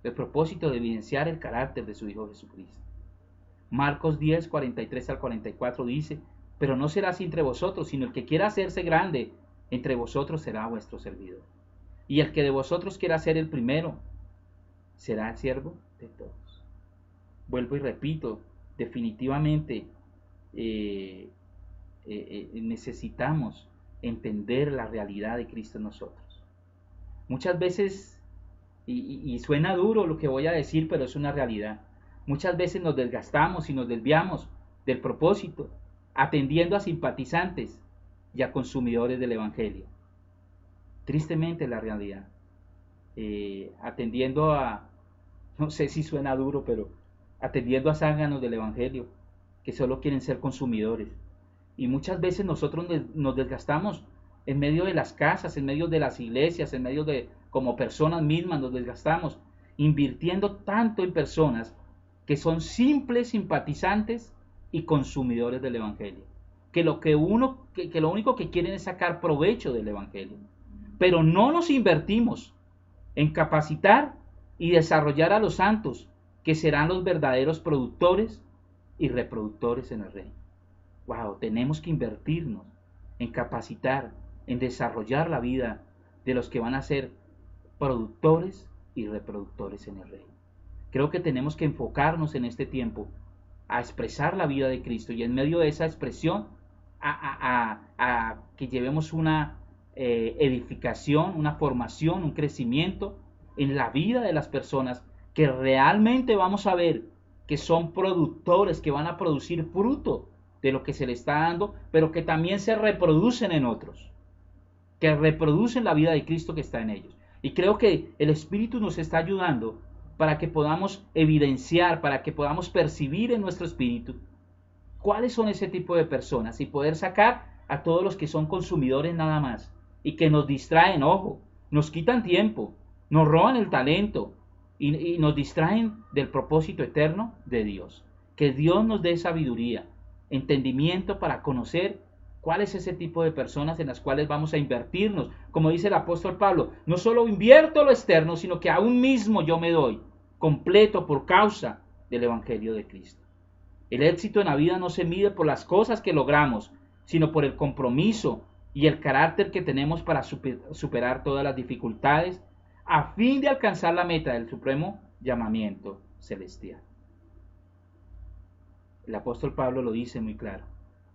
el propósito de evidenciar el carácter de su Hijo Jesucristo. Marcos 10, 43 al 44 dice, pero no será así entre vosotros, sino el que quiera hacerse grande entre vosotros será vuestro servidor. Y el que de vosotros quiera ser el primero, será el siervo de todos. Vuelvo y repito, definitivamente necesitamos entender la realidad de Cristo en nosotros. Muchas veces, y suena duro lo que voy a decir, pero es una realidad, muchas veces nos desgastamos y nos desviamos del propósito, atendiendo a simpatizantes y a consumidores del Evangelio. Tristemente la realidad. Atendiendo a, no sé si suena duro, pero atendiendo a zánganos del Evangelio, que solo quieren ser consumidores. Y muchas veces nosotros nos desgastamos en medio de las casas, en medio de las iglesias, en medio de, como personas mismas, nos desgastamos, invirtiendo tanto en personas que son simples simpatizantes y consumidores del Evangelio. Que lo único que quieren es sacar provecho del Evangelio. Pero no nos invertimos en capacitar y desarrollar a los santos, que serán los verdaderos productores y reproductores en el reino. Wow, tenemos que invertirnos en capacitar, en desarrollar la vida de los que van a ser productores y reproductores en el reino. Creo que tenemos que enfocarnos en este tiempo a expresar la vida de Cristo y en medio de esa expresión a que llevemos una edificación, una formación, un crecimiento en la vida de las personas, que realmente vamos a ver que son productores, que van a producir fruto de lo que se les está dando, pero que también se reproducen en otros, que reproducen la vida de Cristo que está en ellos. Y creo que el Espíritu nos está ayudando para que podamos evidenciar, para que podamos percibir en nuestro espíritu cuáles son ese tipo de personas y poder sacar a todos los que son consumidores nada más y que nos distraen, ojo, nos quitan tiempo, nos roban el talento y nos distraen del propósito eterno de Dios. Que Dios nos dé sabiduría, entendimiento para conocer cuál es ese tipo de personas en las cuales vamos a invertirnos. Como dice el apóstol Pablo, no solo invierto lo externo, sino que aún mismo yo me doy completo por causa del Evangelio de Cristo. El éxito en la vida no se mide por las cosas que logramos, sino por el compromiso y el carácter que tenemos para superar todas las dificultades a fin de alcanzar la meta del supremo llamamiento celestial. El apóstol Pablo lo dice muy claro.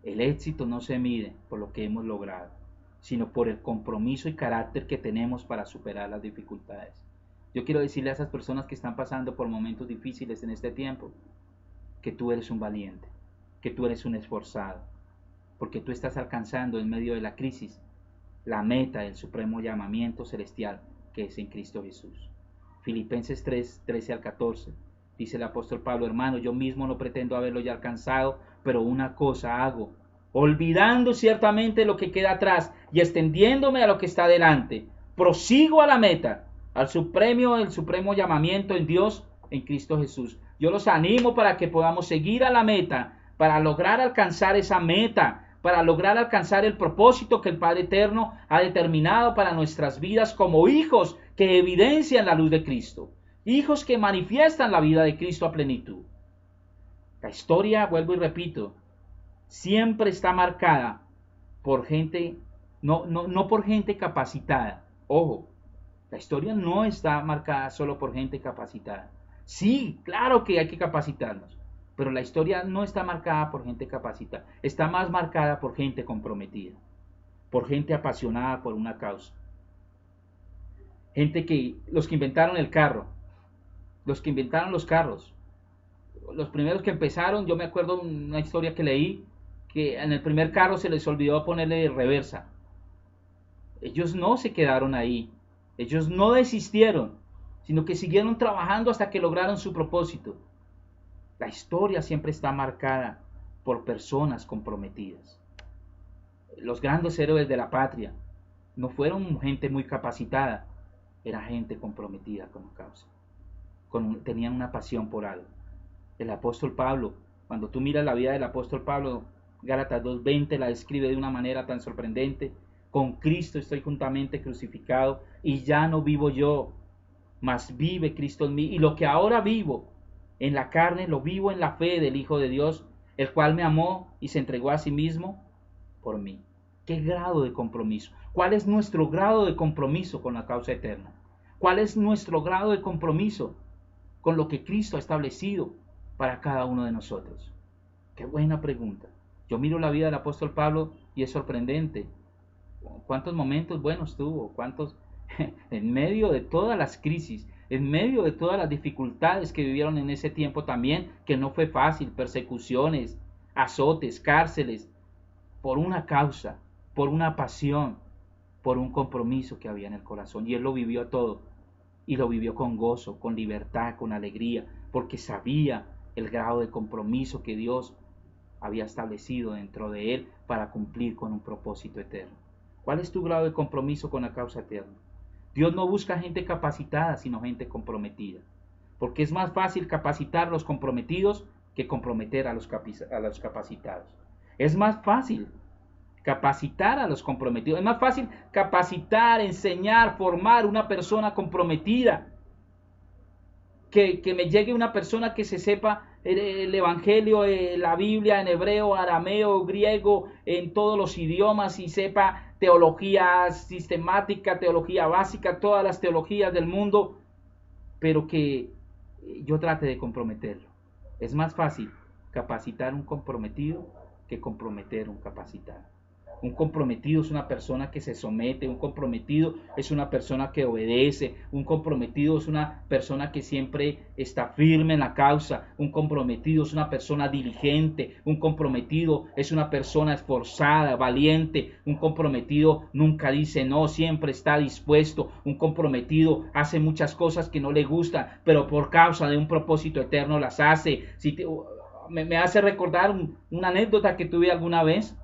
El éxito no se mide por lo que hemos logrado, sino por el compromiso y carácter que tenemos para superar las dificultades. Yo quiero decirle a esas personas que están pasando por momentos difíciles en este tiempo, que tú eres un valiente, que tú eres un esforzado, porque tú estás alcanzando en medio de la crisis la meta del supremo llamamiento celestial que es en Cristo Jesús. Filipenses 3, 13 al 14, dice el apóstol Pablo: hermano, yo mismo no pretendo haberlo ya alcanzado, pero una cosa hago, olvidando ciertamente lo que queda atrás y extendiéndome a lo que está delante, prosigo a la meta, al el supremo llamamiento en Dios en Cristo Jesús. Yo los animo para que podamos seguir a la meta, para lograr alcanzar esa meta, para lograr alcanzar el propósito que el Padre Eterno ha determinado para nuestras vidas como hijos que evidencian la luz de Cristo, hijos que manifiestan la vida de Cristo a plenitud. La historia, vuelvo y repito, siempre está marcada por gente, no por gente capacitada. Ojo, la historia no está marcada solo por gente capacitada. Sí, claro que hay que capacitarnos, pero la historia no está marcada por gente capacitada, está más marcada por gente comprometida, por gente apasionada por una causa. Gente que, los que inventaron el carro, los que inventaron los carros, los primeros que empezaron, yo me acuerdo una historia que leí, que en el primer carro se les olvidó ponerle reversa. Ellos no se quedaron ahí, ellos no desistieron, sino que siguieron trabajando hasta que lograron su propósito. La historia siempre está marcada por personas comprometidas. Los grandes héroes de la patria no fueron gente muy capacitada, era gente comprometida con la causa, tenían una pasión por algo. El apóstol Pablo, cuando tú miras la vida del apóstol Pablo, Gálatas 2:20 la describe de una manera tan sorprendente: con Cristo estoy juntamente crucificado, y ya no vivo yo, mas vive Cristo en mí, y lo que ahora vivo en la carne, lo vivo en la fe del Hijo de Dios, el cual me amó y se entregó a sí mismo por mí. ¿Qué grado de compromiso? ¿Cuál es nuestro grado de compromiso con la causa eterna? ¿Cuál es nuestro grado de compromiso con lo que Cristo ha establecido para cada uno de nosotros? Qué buena pregunta. Yo miro la vida del apóstol Pablo y es sorprendente. ¿Cuántos momentos buenos tuvo? ¿Cuántos en medio de todas las crisis, en medio de todas las dificultades que vivieron en ese tiempo también, que no fue fácil, persecuciones, azotes, cárceles, por una causa, por una pasión, por un compromiso que había en el corazón? Y él lo vivió todo, y lo vivió con gozo, con libertad, con alegría, porque sabía el grado de compromiso que Dios había establecido dentro de él para cumplir con un propósito eterno. ¿Cuál es tu grado de compromiso con la causa eterna? Dios no busca gente capacitada, sino gente comprometida, porque es más fácil capacitar a los comprometidos que comprometer a los capacitados. Es más fácil capacitar a los comprometidos, es más fácil capacitar, enseñar, formar una persona comprometida, que me llegue una persona que se sepa el Evangelio, la Biblia en hebreo, arameo, griego, en todos los idiomas, y sepa teología sistemática, teología básica, todas las teologías del mundo, pero que yo trate de comprometerlo. Es más fácil capacitar un comprometido que comprometer un capacitado. Un comprometido es una persona que se somete, un comprometido es una persona que obedece, un comprometido es una persona que siempre está firme en la causa, un comprometido es una persona diligente, un comprometido es una persona esforzada, valiente, un comprometido nunca dice no, siempre está dispuesto, un comprometido hace muchas cosas que no le gustan, pero por causa de un propósito eterno las hace. Me hace recordar una anécdota que tuve alguna vez,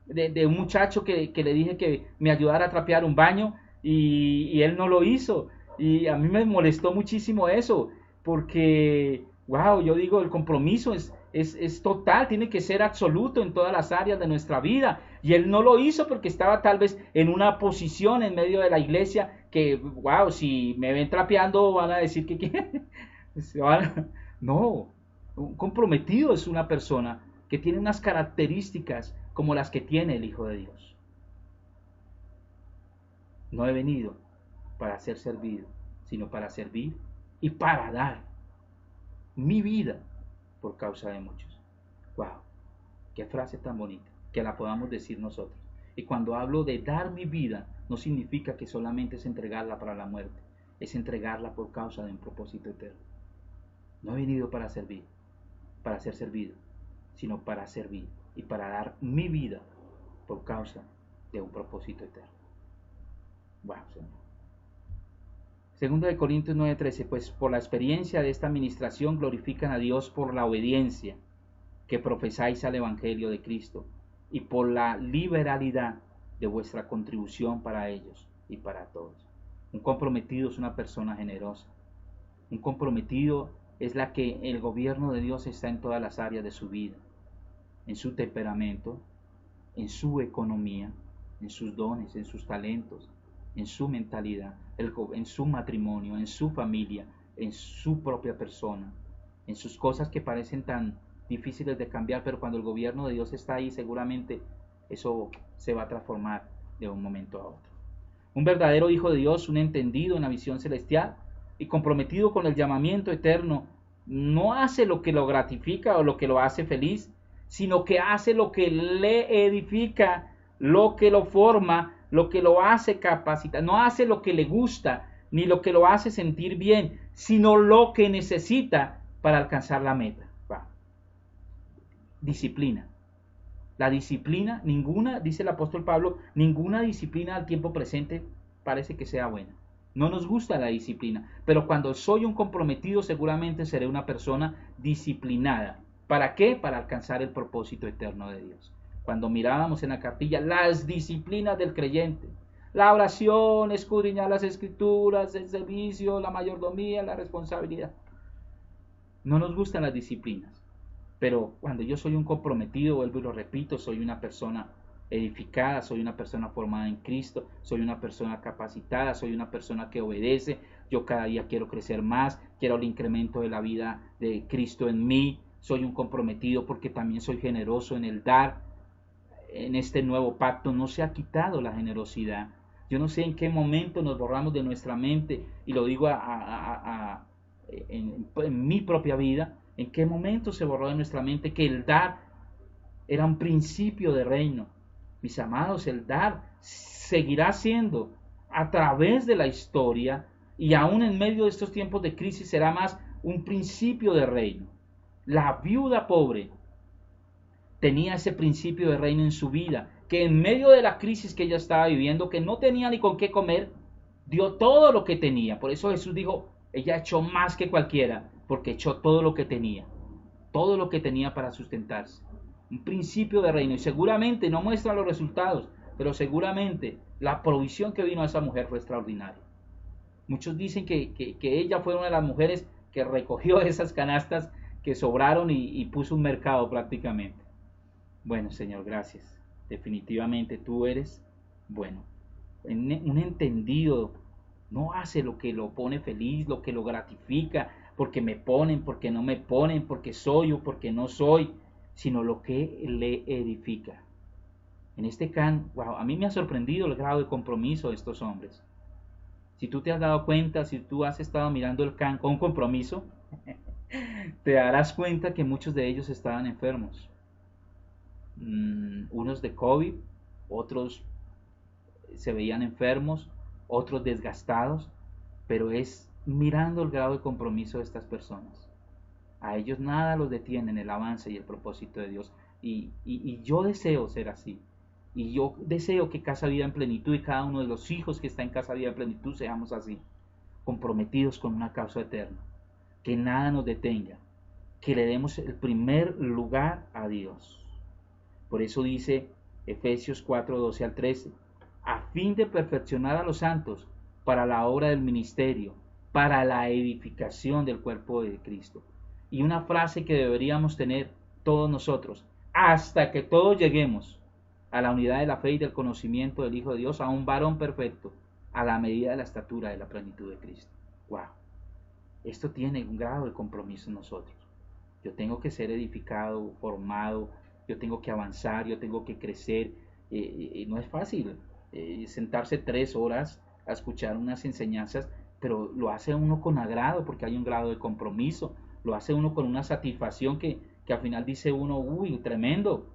de un muchacho que le dije que me ayudara a trapear un baño, y él no lo hizo, y a mí me molestó muchísimo eso, porque wow, yo digo, el compromiso es total, tiene que ser absoluto en todas las áreas de nuestra vida, y él no lo hizo porque estaba tal vez en una posición en medio de la iglesia que wow, si me ven trapeando van a decir que no. Un comprometido es una persona que tiene unas características como las que tiene el Hijo de Dios. No he venido para ser servido, sino para servir y para dar mi vida por causa de muchos. ¡Wow! ¡Qué frase tan bonita! Que la podamos decir nosotros. Y cuando hablo de dar mi vida, no significa que solamente es entregarla para la muerte, es entregarla por causa de un propósito eterno. No he venido para servir, para ser servido, sino para servir y para dar mi vida por causa de un propósito eterno. Wow, Señor. Segundo de Corintios 9:13, pues por la experiencia de esta administración glorifican a Dios por la obediencia que profesáis al Evangelio de Cristo y por la liberalidad de vuestra contribución para ellos y para todos. Un comprometido es una persona generosa. Un comprometido es la que el gobierno de Dios está en todas las áreas de su vida, en su temperamento, en su economía, en sus dones, en sus talentos, en su mentalidad, en su matrimonio, en su familia, en su propia persona, en sus cosas que parecen tan difíciles de cambiar, pero cuando el gobierno de Dios está ahí, seguramente eso se va a transformar de un momento a otro. Un verdadero hijo de Dios, un entendido en la visión celestial y comprometido con el llamamiento eterno, no hace lo que lo gratifica o lo que lo hace feliz, sino que hace lo que le edifica, lo que lo forma, lo que lo hace capacitar. No hace lo que le gusta, ni lo que lo hace sentir bien, sino lo que necesita para alcanzar la meta. Disciplina. La disciplina, ninguna, dice el apóstol Pablo, ninguna disciplina al tiempo presente parece que sea buena. No nos gusta la disciplina, pero cuando soy un comprometido seguramente seré una persona disciplinada. ¿Para qué? Para alcanzar el propósito eterno de Dios. Cuando mirábamos en la cartilla las disciplinas del creyente, la oración, escudriñar las escrituras, el servicio, la mayordomía, la responsabilidad. No nos gustan las disciplinas. Pero cuando yo soy un comprometido, vuelvo y lo repito, soy una persona edificada, soy una persona formada en Cristo, soy una persona capacitada, soy una persona que obedece, yo cada día quiero crecer más, quiero el incremento de la vida de Cristo en mí, soy un comprometido porque también soy generoso en el dar. En este nuevo pacto no se ha quitado la generosidad. Yo no sé en qué momento nos borramos de nuestra mente, y lo digo en mi propia vida, en qué momento se borró de nuestra mente que el dar era un principio de reino. Mis amados, el dar seguirá siendo a través de la historia, y aún en medio de estos tiempos de crisis será más un principio de reino. La viuda pobre tenía ese principio de reino en su vida, que en medio de la crisis que ella estaba viviendo, que no tenía ni con qué comer, dio todo lo que tenía. Por eso Jesús dijo, ella echó más que cualquiera, porque echó todo lo que tenía para sustentarse. Un principio de reino, y seguramente no muestra los resultados, pero seguramente la provisión que vino a esa mujer fue extraordinaria. Muchos dicen que ella fue una de las mujeres que recogió esas canastas que sobraron y puso un mercado prácticamente. Bueno, Señor, gracias. Definitivamente tú eres bueno. Un entendido no hace lo que lo pone feliz, lo que lo gratifica, porque me ponen, porque no me ponen, porque soy o porque no soy, sino lo que le edifica. En este wow, a mí me ha sorprendido el grado de compromiso de estos hombres. Si tú te has dado cuenta, si tú has estado mirando el can con compromiso, te darás cuenta que muchos de ellos estaban enfermos. Unos de COVID, otros se veían enfermos, otros desgastados, pero es mirando el grado de compromiso de estas personas. A ellos nada los detiene en el avance y el propósito de Dios. Y yo deseo ser así. Y yo deseo que Casa Vida en Plenitud y cada uno de los hijos que está en Casa Vida en Plenitud seamos así, comprometidos con una causa eterna. Que nada nos detenga, que le demos el primer lugar a Dios. Por eso dice Efesios 4, 12 al 13, a fin de perfeccionar a los santos para la obra del ministerio, para la edificación del cuerpo de Cristo. Y una frase que deberíamos tener todos nosotros, hasta que todos lleguemos a la unidad de la fe y del conocimiento del Hijo de Dios, a un varón perfecto, a la medida de la estatura de la plenitud de Cristo. ¡Wow! Esto tiene un grado de compromiso en nosotros. Yo tengo que ser edificado, formado, yo tengo que avanzar, yo tengo que crecer. No es fácil sentarse 3 horas a escuchar unas enseñanzas, pero lo hace uno con agrado porque hay un grado de compromiso, lo hace uno con una satisfacción que al final dice uno, uy, tremendo,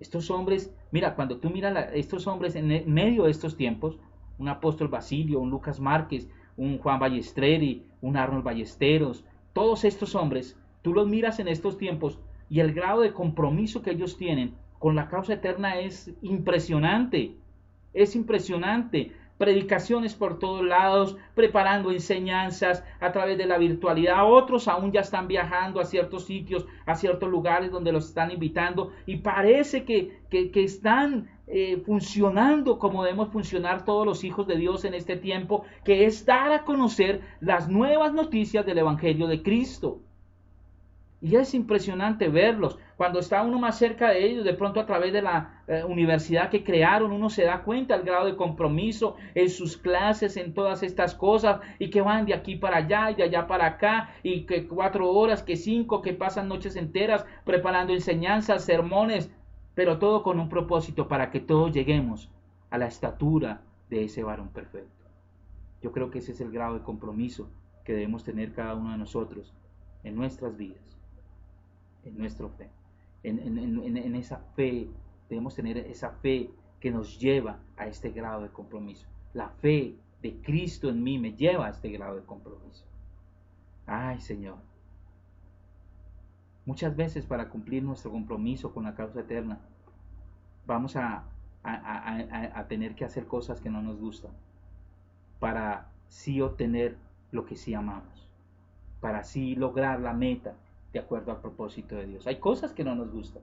Estos hombres, mira, cuando tú miras estos hombres en medio de estos tiempos, un apóstol Basilio, un Lucas Márquez, un Juan Ballestreri, un Arnold Ballesteros, todos estos hombres, tú los miras en estos tiempos y el grado de compromiso que ellos tienen con la causa eterna es impresionante. Es impresionante. Predicaciones por todos lados, preparando enseñanzas a través de la virtualidad. Otros aún ya están viajando a ciertos sitios, a ciertos lugares donde los están invitando y parece que están funcionando como debemos funcionar todos los hijos de Dios en este tiempo, que es dar a conocer las nuevas noticias del Evangelio de Cristo. Y es impresionante verlos. Cuando está uno más cerca de ellos, de pronto a través de la universidad que crearon, uno se da cuenta del grado de compromiso en sus clases, en todas estas cosas, y que van de aquí para allá y de allá para acá, y que 4 horas, que 5, que pasan noches enteras preparando enseñanzas, sermones, pero todo con un propósito para que todos lleguemos a la estatura de ese varón perfecto. Yo creo que ese es el grado de compromiso que debemos tener cada uno de nosotros en nuestras vidas. En nuestra fe, en esa fe, debemos tener esa fe que nos lleva a este grado de compromiso. La fe de Cristo en mí me lleva a este grado de compromiso. Ay, Señor, muchas veces para cumplir nuestro compromiso con la causa eterna, vamos a tener que hacer cosas que no nos gustan, para sí obtener lo que sí amamos, para sí lograr la meta de acuerdo al propósito de Dios. Hay cosas que no nos gustan,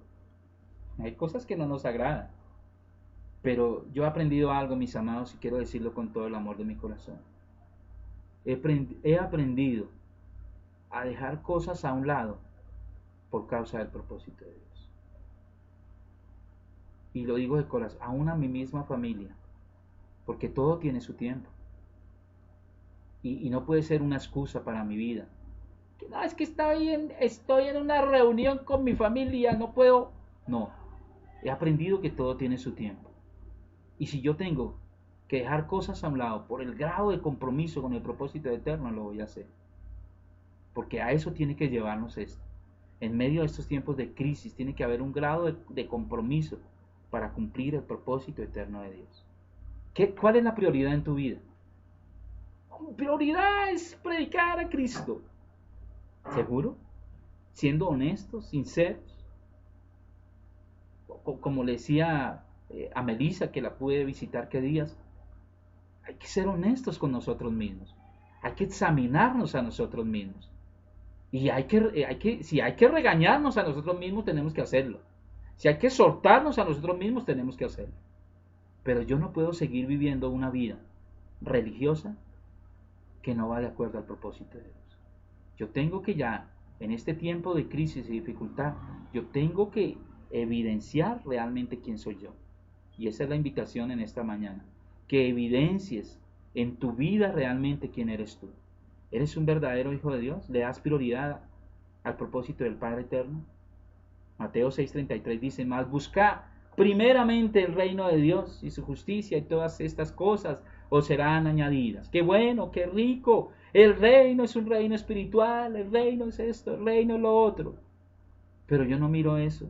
hay cosas que no nos agradan, pero yo he aprendido algo, mis amados, y quiero decirlo con todo el amor de mi corazón. He aprendido a dejar cosas a un lado por causa del propósito de Dios. Y lo digo de corazón, aún a mi misma familia, porque todo tiene su tiempo. Y no puede ser una excusa para mi vida. No, es que estoy en una reunión con mi familia, no puedo. No, he aprendido que todo tiene su tiempo. Y si yo tengo que dejar cosas a un lado por el grado de compromiso con el propósito eterno, lo voy a hacer. Porque a eso tiene que llevarnos esto. En medio de estos tiempos de crisis tiene que haber un grado de compromiso para cumplir el propósito eterno de Dios. ¿Cuál es la prioridad en tu vida? Mi prioridad es predicar a Cristo. ¿Seguro? Siendo honestos, sinceros. Como le decía a Melissa, que la pude visitar qué días, hay que ser honestos con nosotros mismos. Hay que examinarnos a nosotros mismos. Y si hay que regañarnos a nosotros mismos, tenemos que hacerlo. Si hay que exhortarnos a nosotros mismos, tenemos que hacerlo. Pero yo no puedo seguir viviendo una vida religiosa que no va de acuerdo al propósito de Dios. Yo tengo que ya, en este tiempo de crisis y dificultad, yo tengo que evidenciar realmente quién soy yo. Y esa es la invitación en esta mañana. Que evidencies en tu vida realmente quién eres tú. ¿Eres un verdadero hijo de Dios? ¿Le das prioridad al propósito del Padre Eterno? Mateo 6:33 dice, mas buscad primeramente el reino de Dios y su justicia, y todas estas cosas os serán añadidas. Qué bueno, qué rico. El reino es un reino espiritual, el reino es esto, el reino es lo otro. Pero yo no miro eso.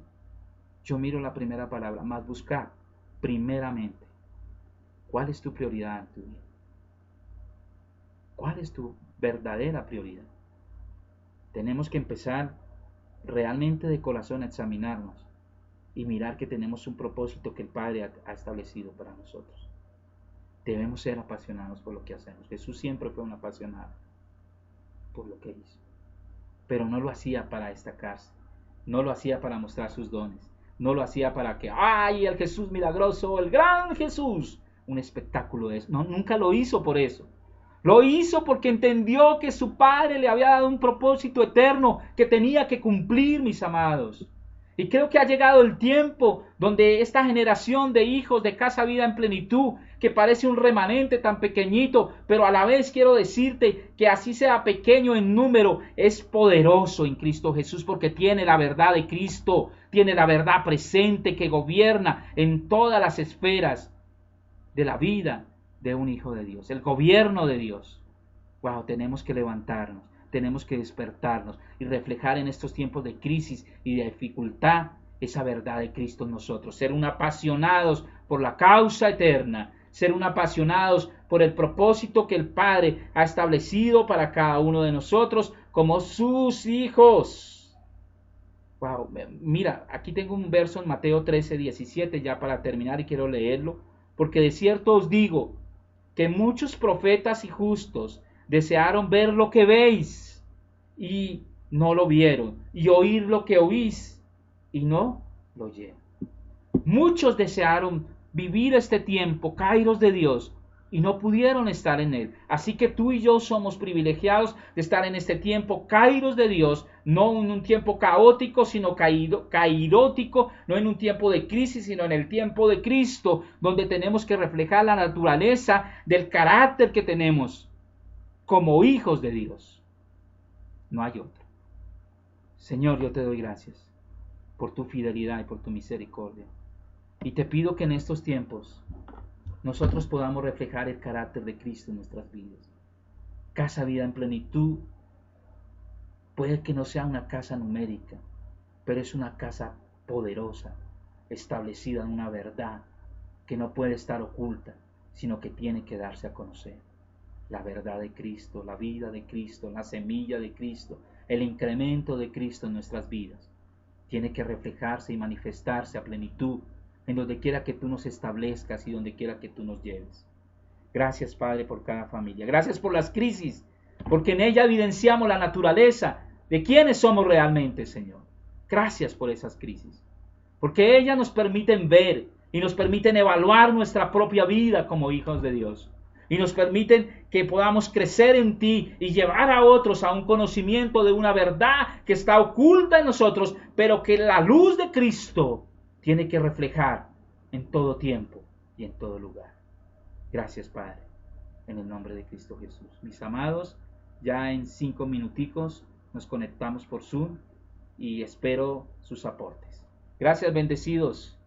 Yo miro la primera palabra, mas buscad primeramente. ¿Cuál es tu prioridad en tu vida? ¿Cuál es tu verdadera prioridad? Tenemos que empezar realmente de corazón a examinarnos y mirar que tenemos un propósito que el Padre ha establecido para nosotros. Debemos ser apasionados por lo que hacemos. Jesús siempre fue un apasionado por lo que hizo, pero no lo hacía para destacarse, no lo hacía para mostrar sus dones, no lo hacía para que, ¡ay, el Jesús milagroso, el gran Jesús! Un espectáculo de eso. No, nunca lo hizo por eso. Lo hizo porque entendió que su Padre le había dado un propósito eterno que tenía que cumplir, mis amados. Y creo que ha llegado el tiempo donde esta generación de hijos de Casa Vida en Plenitud, que parece un remanente tan pequeñito, pero a la vez quiero decirte que así sea pequeño en número, es poderoso en Cristo Jesús porque tiene la verdad de Cristo, tiene la verdad presente que gobierna en todas las esferas de la vida de un hijo de Dios, el gobierno de Dios. Wow, tenemos que levantarnos, tenemos que despertarnos y reflejar en estos tiempos de crisis y de dificultad esa verdad de Cristo en nosotros, ser un apasionados por la causa eterna, ser un apasionados por el propósito que el Padre ha establecido para cada uno de nosotros como sus hijos. Wow, mira, aquí tengo un verso en Mateo 13:17 ya para terminar y quiero leerlo, porque de cierto os digo que muchos profetas y justos desearon ver lo que veis y no lo vieron, y oír lo que oís y no lo oyeron. Muchos desearon vivir este tiempo, kairos de Dios, y no pudieron estar en él. Así que tú y yo somos privilegiados de estar en este tiempo, kairos de Dios, no en un tiempo caótico, sino kairótico, no en un tiempo de crisis, sino en el tiempo de Cristo, donde tenemos que reflejar la naturaleza del carácter que tenemos como hijos de Dios. No hay otro. Señor, yo te doy gracias por tu fidelidad y por tu misericordia. Y te pido que en estos tiempos nosotros podamos reflejar el carácter de Cristo en nuestras vidas. Casa Vida en Plenitud puede que no sea una casa numérica, pero es una casa poderosa, establecida en una verdad que no puede estar oculta, sino que tiene que darse a conocer. La verdad de Cristo, la vida de Cristo, la semilla de Cristo, el incremento de Cristo en nuestras vidas. Tiene que reflejarse y manifestarse a plenitud en donde quiera que tú nos establezcas y donde quiera que tú nos lleves. Gracias, Padre, por cada familia. Gracias por las crisis, porque en ella evidenciamos la naturaleza de quiénes somos realmente, Señor. Gracias por esas crisis, porque ellas nos permiten ver y nos permiten evaluar nuestra propia vida como hijos de Dios. Y nos permiten que podamos crecer en ti y llevar a otros a un conocimiento de una verdad que está oculta en nosotros, pero que la luz de Cristo tiene que reflejar en todo tiempo y en todo lugar. Gracias, Padre, en el nombre de Cristo Jesús. Mis amados, ya en 5 minuticos nos conectamos por Zoom y espero sus aportes. Gracias, bendecidos.